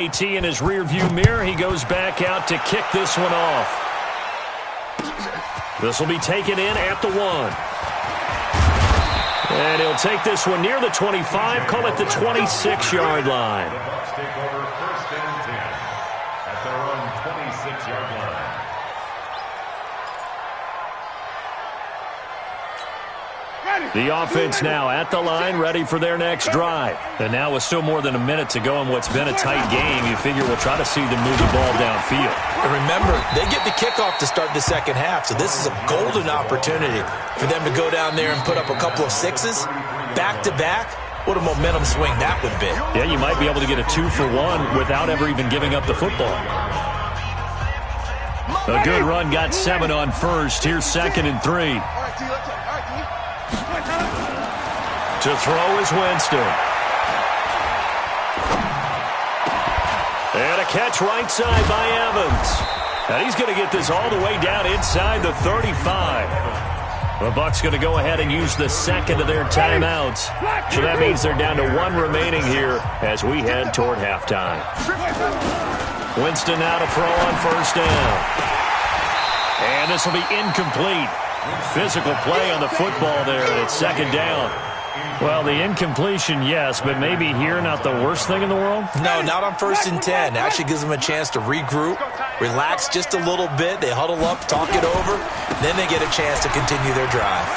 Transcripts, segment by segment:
AT in his rearview mirror. He goes back out to kick this one off. This will be taken in at the 1. And he'll take this one near the 25, call it the 26-yard line. Bucks take over 1st and 10 at their own 26-yard line. The offense now at the line, ready for their next drive. And now with still more than a minute to go in what's been a tight game, you figure we'll try to see them move the ball downfield. And remember, they get the kickoff to start the second half, so this is a golden opportunity for them to go down there and put up a couple of sixes back-to-back. What a momentum swing that would be. Yeah, you might be able to get a 2-for-1 without ever even giving up the football. A good run got 7 on first. Here's 2nd and 3. To throw is Winston. And a catch right side by Evans. And he's going to get this all the way down inside the 35. The Bucs going to go ahead and use the second of their timeouts. So that means they're down to 1 remaining here as we head toward halftime. Winston now to throw on 1st down. And this will be incomplete. Physical play on the football there, and it's 2nd down. Well, the incompletion, yes, but maybe here not the worst thing in the world? No, not on 1st and 10. Actually gives them a chance to regroup, relax just a little bit. They huddle up, talk it over, then they get a chance to continue their drive.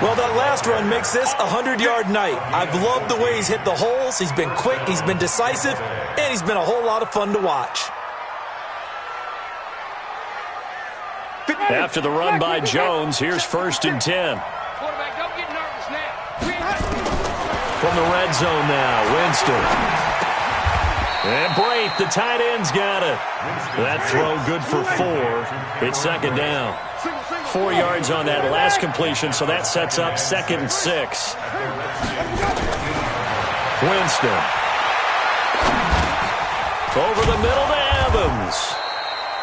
Well, that last run makes this a 100-yard night. I've loved the way he's hit the holes. He's been quick, he's been decisive, and he's been a whole lot of fun to watch. After the run by Jones, here's 1st and 10. From the red zone now, Winston. And Brate, the tight end's got it. That throw good for 4. It's 2nd down. 4 yards on that last completion, so that sets up 2nd and 6. Winston. Over the middle to Evans.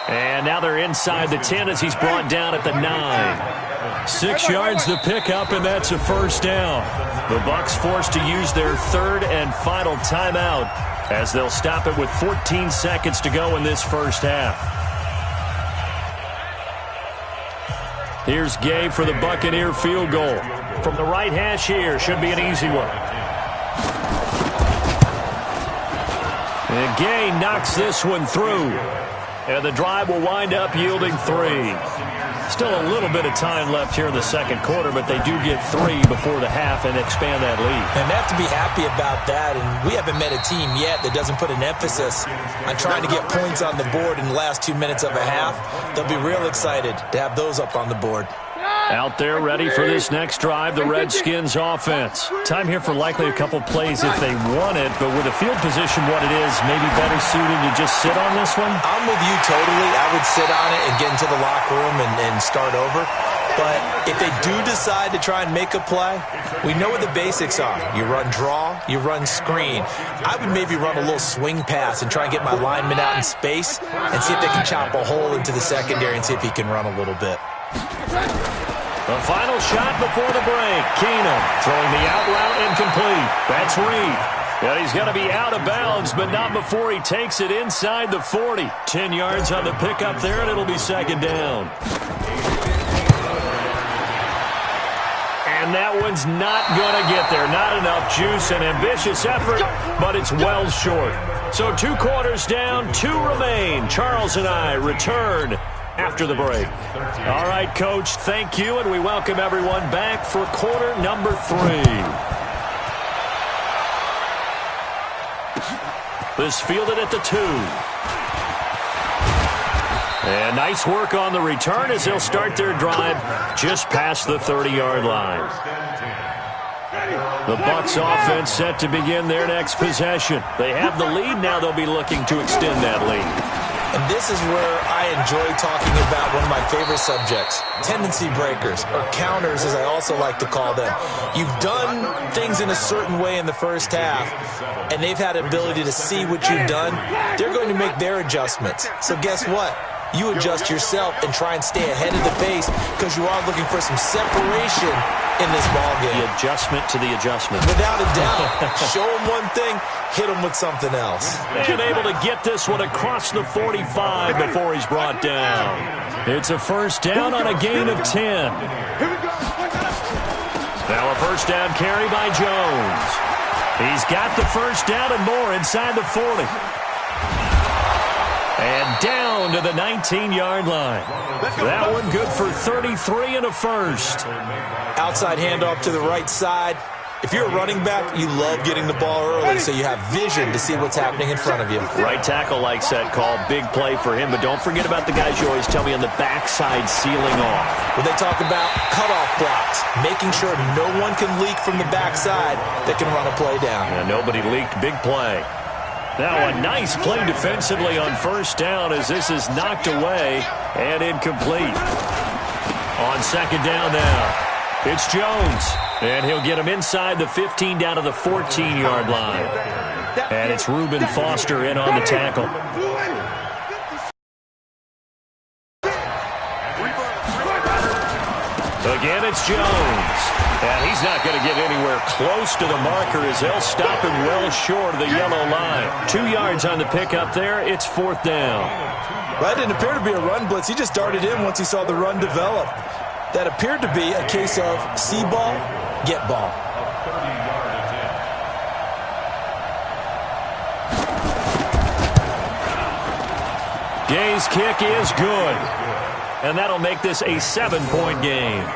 And now they're inside the 10 as he's brought down at the 9. 6 yards to pick up, and that's a 1st down. The Bucs forced to use their 3rd and final timeout as they'll stop it with 14 seconds to go in this 1st half. Here's Gay for the Buccaneer field goal. From the right hash here, should be an easy one. And Gay knocks this one through. And the drive will wind up yielding 3. Still a little bit of time left here in the 2nd quarter, but they do get 3 before the half and expand that lead. And they have to be happy about that, and we haven't met a team yet that doesn't put an emphasis on trying to get points on the board in the last 2 minutes of a half. They'll be real excited to have those up on the board. Out there ready for this next drive, the Redskins offense. Time here for likely a couple plays if they want it, but with the field position what it is, maybe better suited to just sit on this one? I'm with you totally. I would sit on it and get into the locker room and start over. But if they do decide to try and make a play, we know what the basics are. You run draw, you run screen. I would maybe run a little swing pass and try and get my lineman out in space and see if they can chop a hole into the secondary and see if he can run a little bit. The final shot before the break. Keenum throwing the out route incomplete. That's Reed. And he's going to be out of bounds, but not before he takes it inside the 40. 10 yards on the pickup there, and it'll be 2nd down. And that one's not going to get there. Not enough juice, an ambitious effort, but it's well short. So 2 quarters down, 2 remain. Charles and I return after the break. All right, Coach, thank you, and we welcome everyone back for quarter number 3. This fielded at the 2. And nice work on the return as they'll start their drive just past the 30-yard line. The Bucs offense set to begin their next possession. They have the lead. Now they'll be looking to extend that lead. And this is where I enjoy talking about one of my favorite subjects, tendency breakers, or counters as I also like to call them. You've done things in a certain way in the first half, and they've had the ability to see what you've done. They're going to make their adjustments. So guess what? You adjust yourself and try and stay ahead of the pace because you are looking for some separation in this ballgame. The adjustment to the adjustment. Without a doubt. Show him one thing, hit him with something else. And able to get this one across the 45 before he's brought down. It's a first down on a gain of 10. Now a first down carry by Jones. He's got the first down and more inside the 40. And down to the 19-yard line. That one good for 33 and a first. Outside handoff to the right side. If you're a running back, you love getting the ball early so you have vision to see what's happening in front of you. Right tackle likes that call. Big play for him. But don't forget about the guys you always tell me on the backside sealing off. When they talk about cutoff blocks, making sure no one can leak from the backside that can run a play down. Yeah, nobody leaked. Big play. Now a nice play defensively on first down as this is knocked away and incomplete. On second down now, it's Jones. And he'll get him inside the 15 down to the 14-yard line. And it's Reuben Foster in on the tackle. Again, it's Jones. And he's not going to get anywhere close to the marker as they'll stop him well short of the yellow line. 2 yards on the pickup there. It's fourth down. That didn't appear to be a run blitz. He just darted in once he saw the run develop. That appeared to be a case of see ball, get ball. Gay's kick is good. And that'll make this a 7-point game.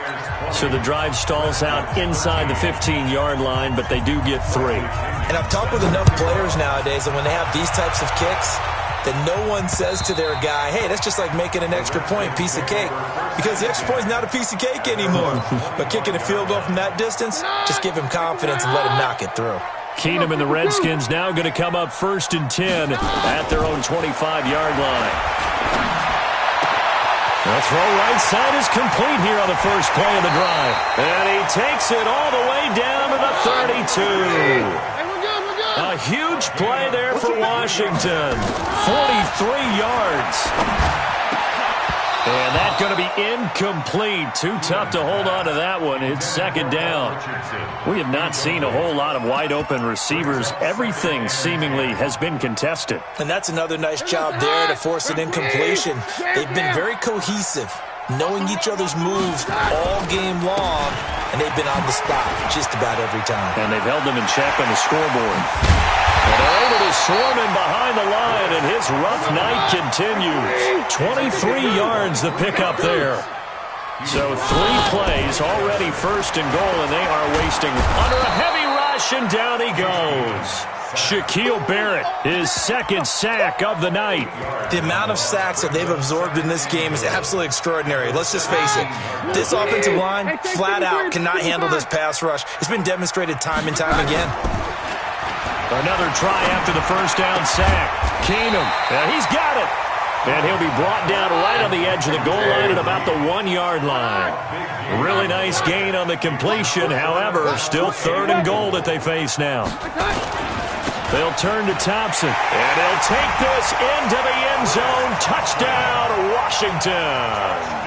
So the drive stalls out inside the 15-yard line, but they do get 3. And I've talked with enough players nowadays that when they have these types of kicks, that no one says to their guy, hey, that's just like making an extra point, piece of cake. Because the extra point is not a piece of cake anymore. But kicking a field goal from that distance, just give him confidence and let him knock it through. Keenum and the Redskins now going to come up 1st and 10 at their own 25-yard line. The throw right side is complete here on the first play of the drive. And he takes it all the way down to the 32. A huge play there for Washington. 43 yards. And that's going to be incomplete. Too tough to hold on to that one. It's second down. We have not seen a whole lot of wide-open receivers. Everything seemingly has been contested. And that's another nice job there to force an incompletion. They've been very cohesive, knowing each other's moves all game long, and they've been on the spot just about every time. And they've held them in check on the scoreboard. And they're able to swarm him behind the line, and his rough night continues. 23 yards the pickup there. So 3 plays, already first and goal, and they are wasting under a heavy rush, and down he goes. Shaquille Barrett, his 2nd sack of the night. The amount of sacks that they've absorbed in this game is absolutely extraordinary. Let's just face it. This offensive line, flat out, cannot handle this pass rush. It's been demonstrated time and time again. Another try after the first down sack. Keenum, he's got it. And he'll be brought down right on the edge of the goal line at about the 1-yard line. Really nice gain on the completion. However, still 3rd and goal that they face now. They'll turn to Thompson, and he'll take this into the end zone. Touchdown, Washington.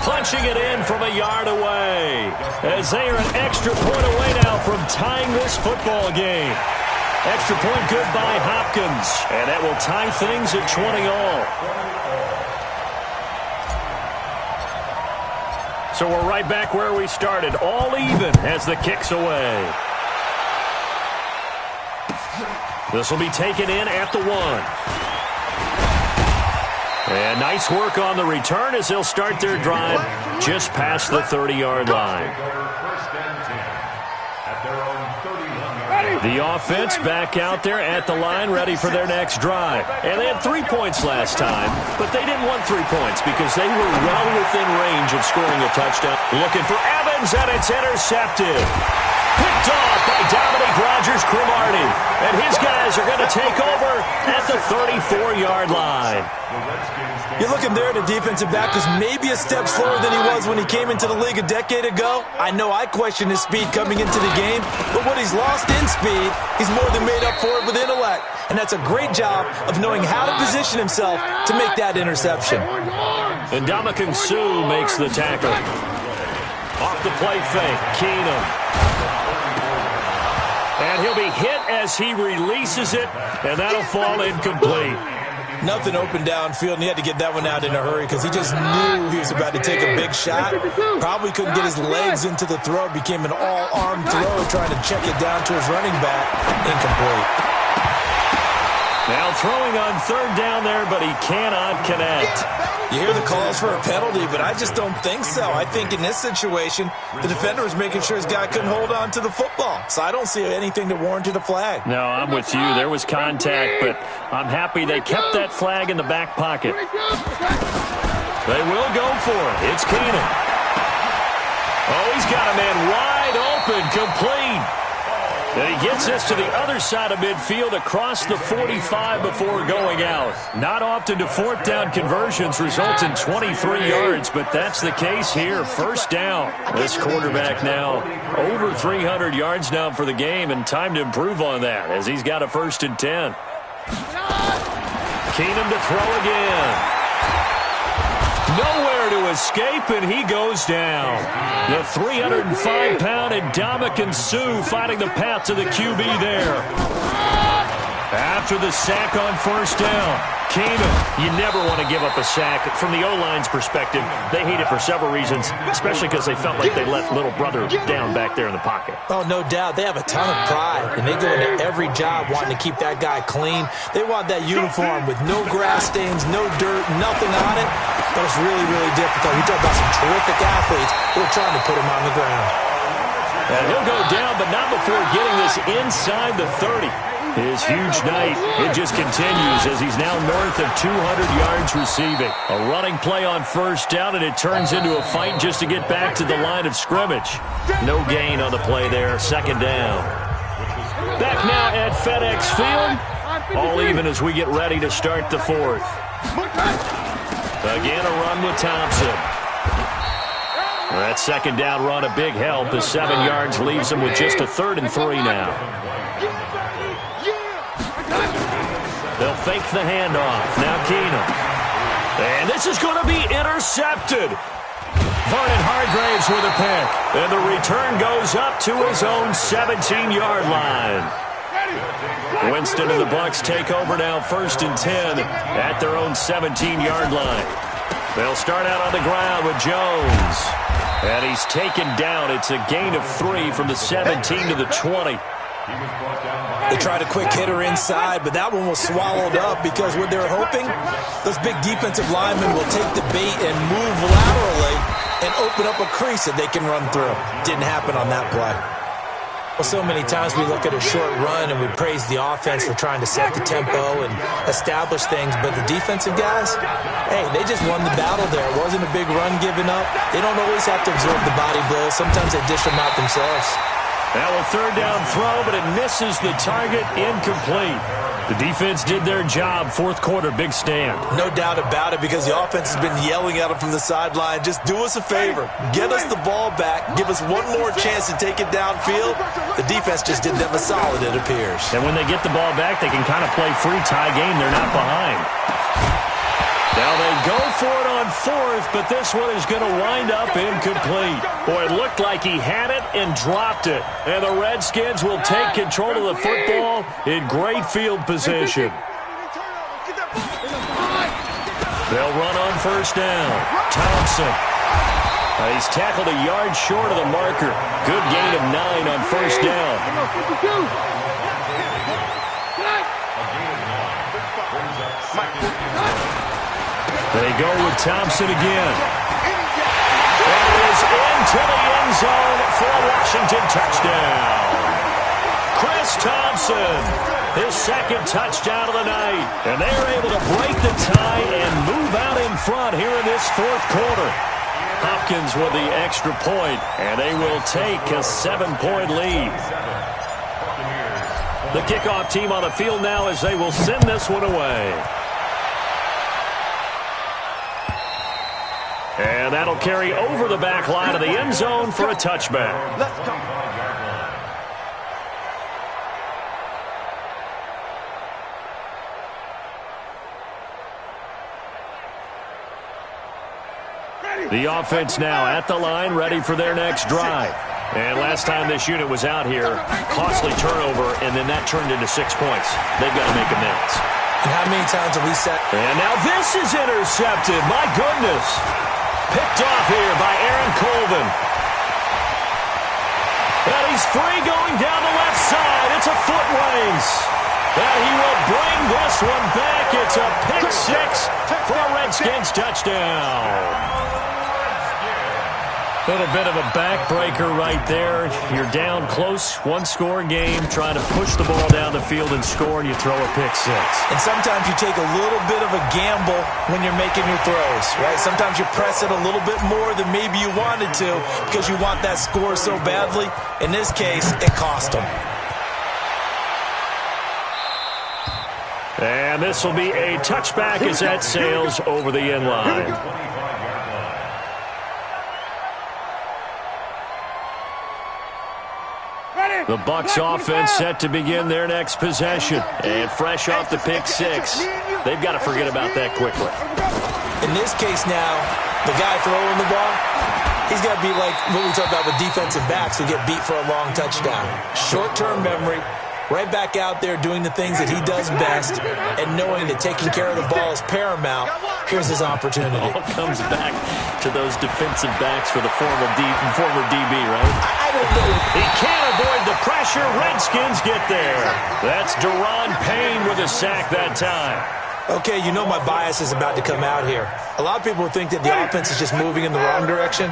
Punching it in from a yard away, as they are an extra point away now from tying this football game. Extra point good by Hopkins, and that will tie things at 20 all. So we're right back where we started, all even as the kick's away. This will be taken in at the 1. And nice work on the return as they'll start their drive just past the 30-yard line. The offense back out there at the line, ready for their next drive. And they had 3 points last time, but they didn't want 3 points because they were well within range of scoring a touchdown. Looking for Evans, and it's intercepted. Picked off by Dominique Rodgers-Cromartie. And his guys are going to take over at the 34-yard line. You're looking there at a defensive back who's maybe a step slower than he was when he came into the league a decade ago. I know I questioned his speed coming into the game, but what he's lost in speed, he's more than made up for it with intellect. And that's a great job of knowing how to position himself to make that interception. And Ndamukong Suh makes the tackle. Off the play fake, Keenum. And he'll be hit as he releases it, and that'll fall incomplete. Nothing open downfield, and he had to get that one out in a hurry because he just knew he was about to take a big shot. Probably couldn't get his legs into the throw. It became an all-arm throw, trying to check it down to his running back. Incomplete. Now throwing on third down there, but he cannot connect. You hear the calls for a penalty, but I just don't think so. I think in this situation, the defender was making sure his guy couldn't hold on to the football. So I don't see anything that warranted a flag. No, I'm with you. There was contact, but I'm happy they kept that flag in the back pocket. They will go for it. It's Keenum. Oh, he's got a man wide open, complete. And he gets this to the other side of midfield across the 45 before going out. Not often do fourth down conversions result in 23 yards, but that's the case here. First down. This quarterback now over 300 yards now for the game, and time to improve on that as he's got a 1st and 10. Keenum to throw again. Nowhere to escape, and he goes down. The 305-pound Ndamukong Suh finding the path to the QB there. After the sack on first down, Keenum. You never want to give up a sack. From the O-line's perspective, they hate it for several reasons, especially because they felt like they let little brother down back there in the pocket. Oh, no doubt. They have a ton of pride, and they go into every job wanting to keep that guy clean. They want that uniform with no grass stains, no dirt, nothing on it. But it's really, really difficult. You talk about some terrific athletes who are trying to put him on the ground. And he'll go down, but not before getting this inside the 30. His huge night, it just continues as he's now north of 200 yards receiving. A running play on first down, and it turns into a fight just to get back to the line of scrimmage. No gain on the play there, second down. Back now at FedEx Field. All even as we get ready to start the fourth. Again, a run with Thompson. That second down run, a big help. The 7 yards leaves him with just a 3rd and 3 now. They'll fake the handoff. Now Keenum. And this is going to be intercepted. Vernon Hargreaves with a pick. And the return goes up to his own 17-yard line. Winston and the Bucs take over now, 1st and 10 at their own 17-yard line. They'll start out on the ground with Jones. And he's taken down. It's a gain of 3 from the 17 to the 20. They tried a quick hitter inside, but that one was swallowed up because what they're hoping, those big defensive linemen will take the bait and move laterally and open up a crease that they can run through. Didn't happen on that play. Well, so many times we look at a short run and we praise the offense for trying to set the tempo and establish things, but the defensive guys, hey, they just won the battle there. It wasn't a big run given up. They don't always have to absorb the body blows. Sometimes they dish them out themselves. Now a 3rd down throw, but it misses the target, incomplete. The defense did their job. 4th quarter, big stand. No doubt about it, because the offense has been yelling at them from the sideline. Just do us a favor. Get us the ball back. Give us one more chance to take it downfield. The defense just did them a solid, it appears. And when they get the ball back, they can kind of play free tie game. They're not behind. Now they go for it on 4th, but this one is going to wind up incomplete. Boy, it looked like he had it and dropped it. And the Redskins will take control of the football in great field position. They'll run on 1st down. Thompson. He's tackled a yard short of the marker. Good gain of 9 on 1st down. They go with Thompson again. And it is into the end zone for a Washington touchdown. Chris Thompson, his 2nd touchdown of the night. And they're able to break the tie and move out in front here in this 4th quarter. Hopkins with the extra point, and they will take a 7-point lead. The kickoff team on the field now as they will send this one away. And that'll carry over the back line of the end zone for a touchback. Let's go. The offense now at the line, ready for their next drive. And last time this unit was out here, costly turnover, and then that turned into 6 points. They've got to make amends. And how many times have we said? And now this is intercepted. My goodness. Picked off here by Aaron Colvin. And he's free going down the left side. It's a foot race. And he will bring this one back. It's a pick six for a Redskins touchdown. A little bit of a backbreaker right there. You're down close, one-score game, trying to push the ball down the field and score, and you throw a pick six. And sometimes you take a little bit of a gamble when you're making your throws, right? Sometimes you press it a little bit more than maybe you wanted to because you want that score so badly. In this case, it cost them. And this will be a touchback as that sails over the end line. The Bucs offense set to begin their next possession. And fresh off the pick six, they've got to forget about that quickly. In this case now, the guy throwing the ball, he's got to be like what we talk about with defensive backs who get beat for a long touchdown. Short-term memory, right back out there doing the things that he does best, and knowing that taking care of the ball is paramount. Here's his opportunity. It all comes back to those defensive backs for the former DB, right? I don't know. He can't avoid the pressure. Redskins get there. That's Daron Payne with a sack that time. Okay, you know my bias is about to come out here. A lot of people think that the offense is just moving in the wrong direction.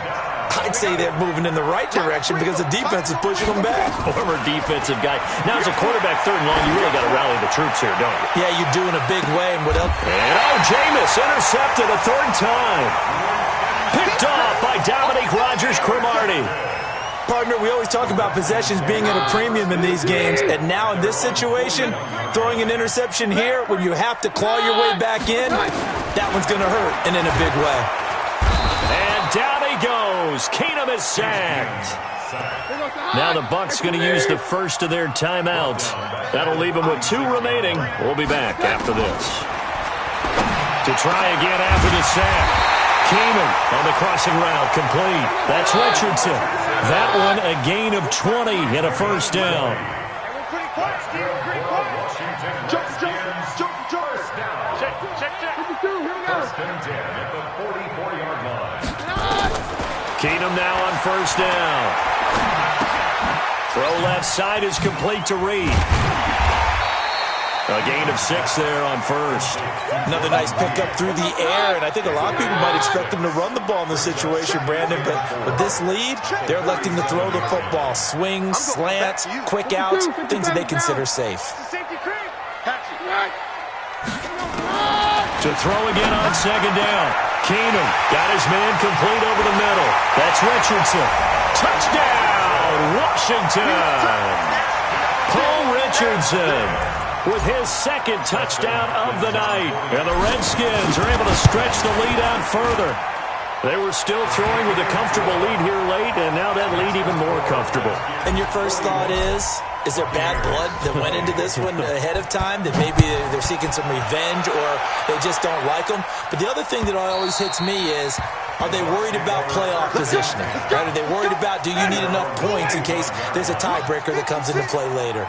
I'd say they're moving in the right direction because the defense is pushing them back. Former defensive guy. Now, as a quarterback, third and long, you really got to rally the troops here, don't you? Yeah, you do in a big way. And what else? And, Jameis intercepted a third time. Picked off by Dominique Rodgers-Cromartie. Partner, we always talk about possessions being at a premium in these games, and now in this situation, throwing an interception here when you have to claw your way back in, that one's going to hurt, and in a big way. And down he goes. Keenum is sacked. Now the Bucs going to use the first of their timeouts. That'll leave them with 2 remaining. We'll be back after this. To try again after the sack. Keenum on the crossing route, complete. That's Richardson. That one a gain of 20 and a first down. Keenum now on first down. Throw left side is complete to Reed. A gain of 6 there on first. Another nice pickup through the air, and I think a lot of people might expect them to run the ball in this situation, Brandon, but with this lead, they're electing to throw the football. Swings, slants, quick outs, things that they consider safe. To throw again on second down. Keenum got his man complete over the middle. That's Richardson. Touchdown, Washington. Paul Richardson with his second touchdown of the night. And the Redskins are able to stretch the lead out further. They were still throwing with a comfortable lead here late, and now that lead even more comfortable. And your first thought is there bad blood that went into this one ahead of time, that maybe they're seeking some revenge or they just don't like them? But the other thing that always hits me is, are they worried about playoff positioning? Right? Are they worried about, do you need enough points in case there's a tiebreaker that comes into play later?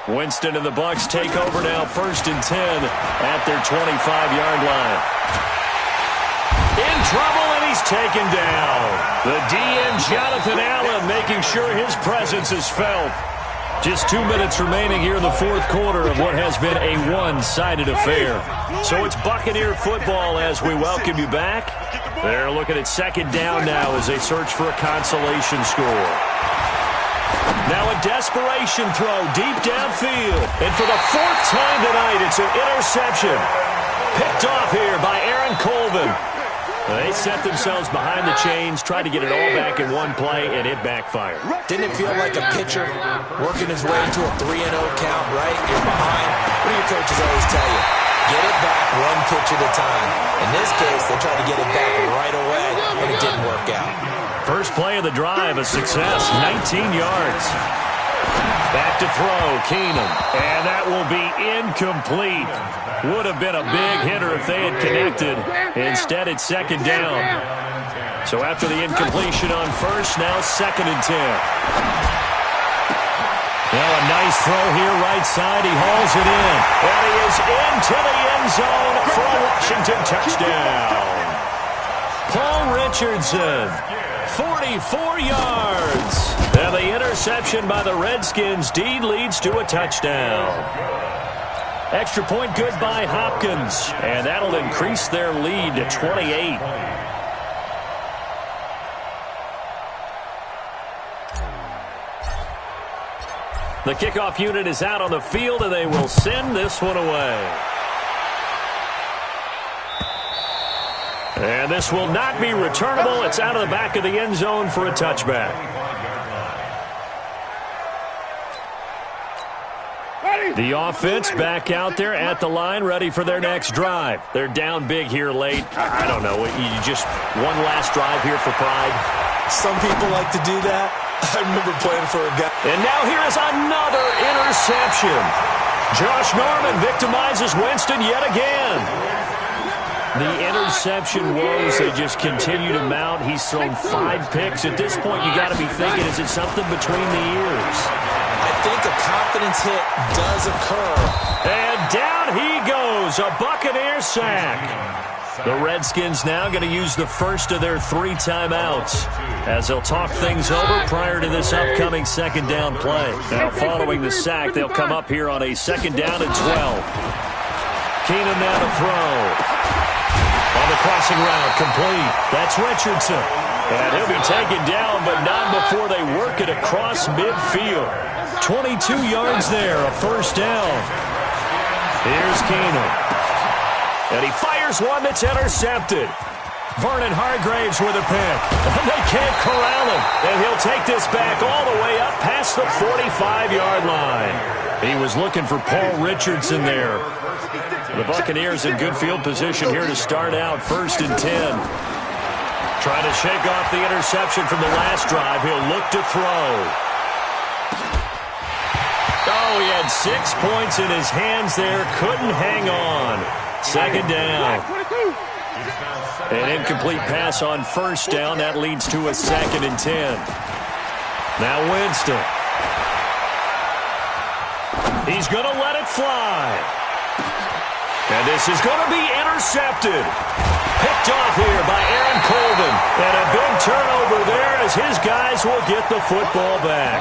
Winston and the Bucs take over now, 1st and 10 at their 25-yard line. In trouble, and he's taken down. The DN, Jonathan Allen, making sure his presence is felt. Just 2 minutes remaining here in the fourth quarter of what has been a one-sided affair. So it's Buccaneer football as we welcome you back. They're looking at second down now as they search for a consolation score. Now a desperation throw deep downfield. And for the 4th time tonight, it's an interception. Picked off here by Aaron Colvin. They set themselves behind the chains, tried to get it all back in one play, and it backfired. Didn't it feel like a pitcher working his way into a 3-0 count, right? You're behind. What do your coaches always tell you? Get it back one pitch at a time. In this case, they tried to get it back right away, and it didn't work out. First play of the drive, a success, 19 yards. Back to throw, Keenum. And that will be incomplete. Would have been a big hitter if they had connected. Instead, it's second down. So after the incompletion on first, now 2nd and 10. Now a nice throw here, right side. He hauls it in. And he is into the end zone for a Washington touchdown. Paul Richardson, 44 yards. And the interception by the Redskins deed leads to a touchdown. Extra point good by Hopkins. And that'll increase their lead to 28. The kickoff unit is out on the field, and they will send this one away. And this will not be returnable. It's out of the back of the end zone for a touchback. The offense back out there at the line, ready for their next drive. They're down big here late. I don't know. You just one last drive here for pride. Some people like to do that. I remember playing for a guy. And now here is another interception. Josh Norman victimizes Winston yet again. The interception woes, they just continue to mount. He's thrown 5 picks. At this point, you got to be thinking, is it something between the ears? I think a confidence hit does occur. And down he goes, a Buccaneer sack. The Redskins now going to use the first of their 3 timeouts as they'll talk things over prior to this upcoming second down play. Now following the sack, they'll come up here on a 2nd down and 12. Keenum now to throw. On the crossing route, complete. That's Richardson. And he'll be taken down, but not before they work it across midfield. 22 yards there, a 1st down. Here's Keenum. And he fires one that's intercepted. Vernon Hargraves with a pick. And they can't corral him. And he'll take this back all the way up past the 45-yard line. He was looking for Paul Richardson there. The Buccaneers in good field position here to start out 1st and 10. Trying to shake off the interception from the last drive. He'll look to throw. Oh, he had 6 points in his hands there. Couldn't hang on. 2nd down. An incomplete pass on 1st down. That leads to a 2nd and 10. Now Winston. He's going to let it fly. And this is going to be intercepted. Picked off here by Aaron Colvin. And a big turnover there as his guys will get the football back.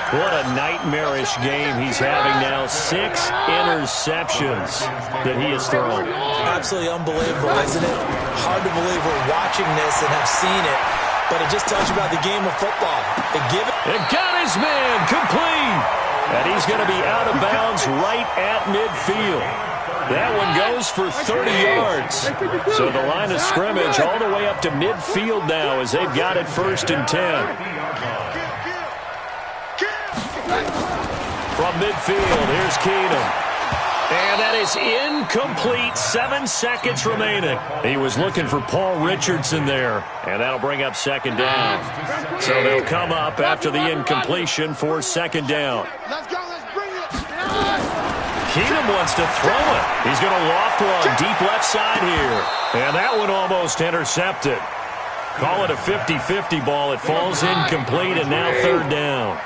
What a nightmarish game he's having now. 6 interceptions that he has thrown. Absolutely unbelievable, isn't it? Hard to believe we're watching this and have seen it. But it just tells you about the game of football. It got his man complete. And he's going to be out of bounds right at midfield. That one goes for 30 yards. So the line of scrimmage all the way up to midfield now as they've got it 1st and 10. From midfield, here's Keenum. And that is incomplete. 7 seconds remaining. He was looking for Paul Richardson there. And that'll bring up 2nd down. So they'll come up after the incompletion for 2nd down. Let's go. Let's bring it. Keenum wants to throw it. He's going to loft one deep left side here. And that one almost intercepted. Call it a 50-50 ball. It falls incomplete, and now 3rd down.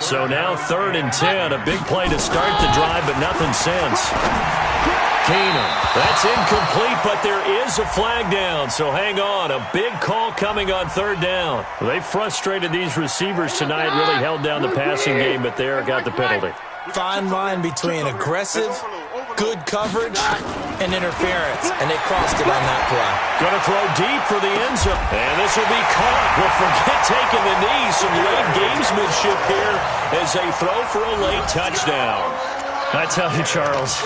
So now 3rd and 10. A big play to start the drive, but nothing since. Keenum. That's incomplete, but there is a flag down, so hang on. A big call coming on 3rd down. They frustrated these receivers tonight, really held down the passing game, but there got the penalty. Fine line between aggressive, good coverage, and interference, and they crossed it on that play. Going to throw deep for the end zone, and this will be caught. Well, forget taking the knee. Some late gamesmanship here as they throw for a late touchdown. I tell you, Charles,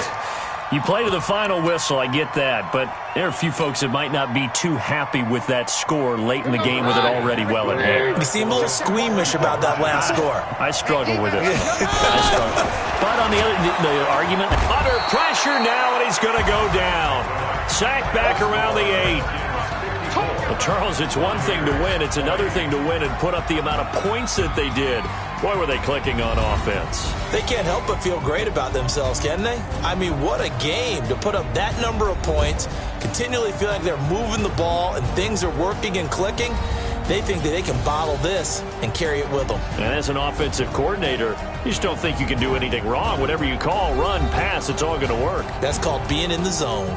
you play to the final whistle, I get that, but there are a few folks that might not be too happy with that score late in the game with it already well in hand. You seem a little squeamish about that last score. I struggle with it. I struggle. But on the argument, under pressure now, and he's going to go down. Sacked back around the 8. Well, Charles, it's one thing to win. It's another thing to win and put up the amount of points that they did. Boy, were they clicking on offense. They can't help but feel great about themselves, can they? I mean, what a game to put up that number of points, continually feel like they're moving the ball and things are working and clicking. They think that they can bottle this and carry it with them. And as an offensive coordinator, you just don't think you can do anything wrong. Whatever you call, run, pass, it's all going to work. That's called being in the zone.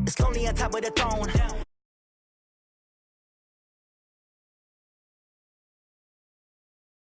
It's lonely on top of the throne.